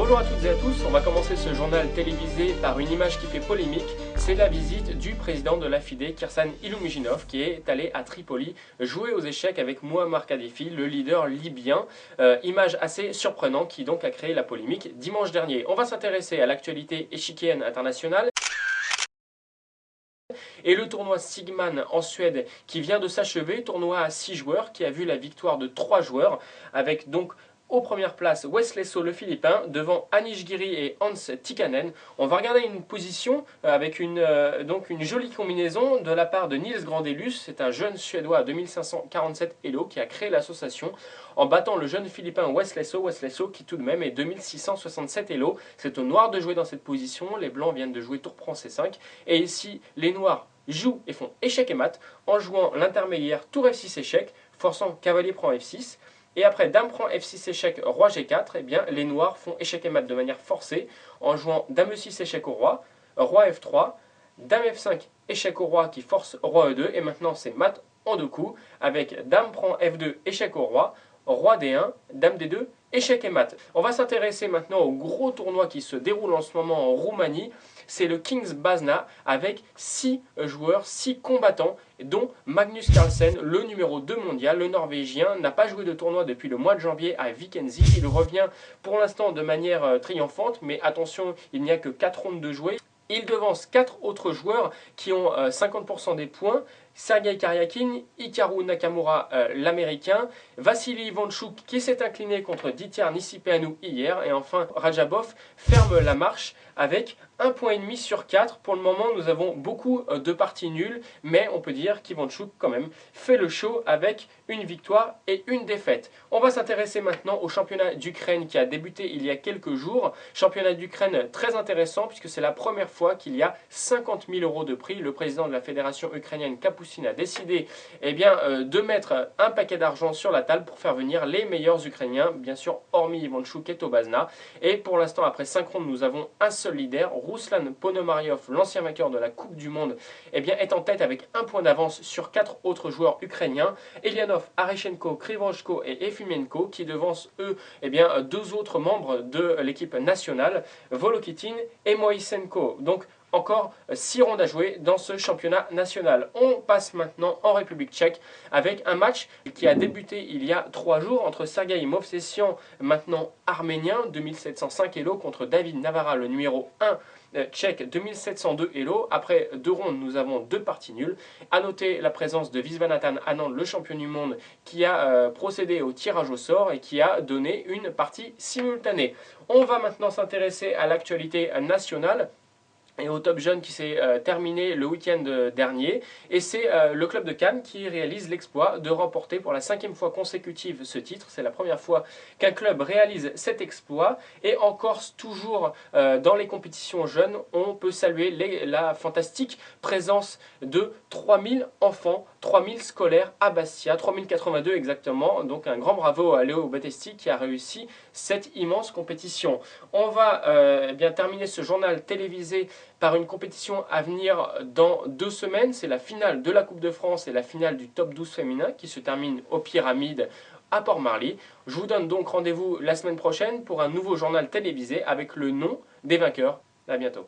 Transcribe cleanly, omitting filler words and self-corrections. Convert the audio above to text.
Bonjour à toutes et à tous, on va commencer ce journal télévisé par une image qui fait polémique. C'est la visite du président de la FIDE, Kirsan Illoumijinov, qui est allé à Tripoli jouer aux échecs avec Mouammar Kadhafi, le leader libyen. Image assez surprenante qui donc a créé la polémique dimanche dernier. On va s'intéresser à l'actualité échiquienne internationale. Et le tournoi Sigman en Suède qui vient de s'achever, tournoi à 6 joueurs qui a vu la victoire de 3 joueurs avec donc aux premières places Wesley So le Philippin devant Anish Giri et Hans Tikkanen. On va regarder une position avec une jolie combinaison de la part de Nils Grandelus. C'est un jeune Suédois à 2547 Elo qui a créé l'association en battant le jeune Philippin Wesley So qui tout de même est 2667 Elo. C'est aux Noirs de jouer dans cette position. Les Blancs viennent de jouer tour prend C5. Et ici, les Noirs jouent et font échec et mat en jouant l'intermédiaire tour F6 échec, forçant cavalier prend F6. Et après dame prend F6 échec, roi G4, eh bien, les noirs font échec et mat de manière forcée en jouant dame E6 échec au roi, roi F3, dame F5 échec au roi qui force roi E2. Et maintenant c'est mat en deux coups avec dame prend F2 échec au roi, roi D1, dame D2, échec et mat. On va s'intéresser maintenant au gros tournoi qui se déroule en ce moment en Roumanie. C'est le Kings Bazna avec 6 joueurs, 6 combattants, dont Magnus Carlsen, le numéro 2 mondial. Le Norvégien n'a pas joué de tournoi depuis le mois de janvier à Vikenzi. Il revient pour l'instant de manière triomphante, mais attention, il n'y a que 4 rondes de jouer. Il devance 4 autres joueurs qui ont 50% des points. Sergei Karyakin, Hikaru Nakamura, l'américain, Vassili Ivanchuk qui s'est incliné contre Dityar Nisipeanu hier, et enfin Rajabov ferme la marche avec 1,5 point sur 4. Pour le moment, nous avons beaucoup de parties nulles, mais on peut dire qu'Ivanchuk quand même fait le show avec une victoire et une défaite. On va s'intéresser maintenant au championnat d'Ukraine qui a débuté il y a quelques jours. Championnat d'Ukraine très intéressant puisque c'est la première fois qu'il y a 50 000 € de prix. Le président de la fédération ukrainienne Kapustin a décidé de mettre un paquet d'argent sur la table pour faire venir les meilleurs Ukrainiens, bien sûr hormis Ivanchuk et Tobazna. Et pour l'instant, après 5 rondes, nous avons un seul leader, Ruslan Ponomariov, l'ancien vainqueur de la Coupe du Monde, est en tête avec 1 point d'avance sur 4 autres joueurs ukrainiens, Elianov, Areshenko, Krivojko et Efimenko, qui devancent eux 2 autres membres de l'équipe nationale, Volokitin et Moisenko. Donc encore 6 rondes à jouer dans ce championnat national. On passe maintenant en République tchèque avec un match qui a débuté il y a 3 jours entre Sergei Movsesian, maintenant arménien, 2705 Elo, contre David Navara, le numéro 1 tchèque, 2702 Elo. Après 2 rondes, nous avons 2 parties nulles. A noter la présence de Viswanathan Anand, le champion du monde, qui a procédé au tirage au sort et qui a donné une partie simultanée. On va maintenant s'intéresser à l'actualité nationale et au top jeune qui s'est terminé le week-end dernier. Et c'est le club de Cannes qui réalise l'exploit de remporter pour la 5e fois consécutive ce titre. C'est la première fois qu'un club réalise cet exploit. Et en Corse, toujours dans les compétitions jeunes, on peut saluer la fantastique présence de 3000 enfants, 3000 scolaires à Bastia, 3082 exactement. Donc un grand bravo à Léo Battesti qui a réussi cette immense compétition. On va terminer ce journal télévisé par une compétition à venir dans 2 semaines. C'est la finale de la Coupe de France et la finale du top 12 féminin qui se termine aux Pyramides à Port-Marly. Je vous donne donc rendez-vous la semaine prochaine pour un nouveau journal télévisé avec le nom des vainqueurs. À bientôt.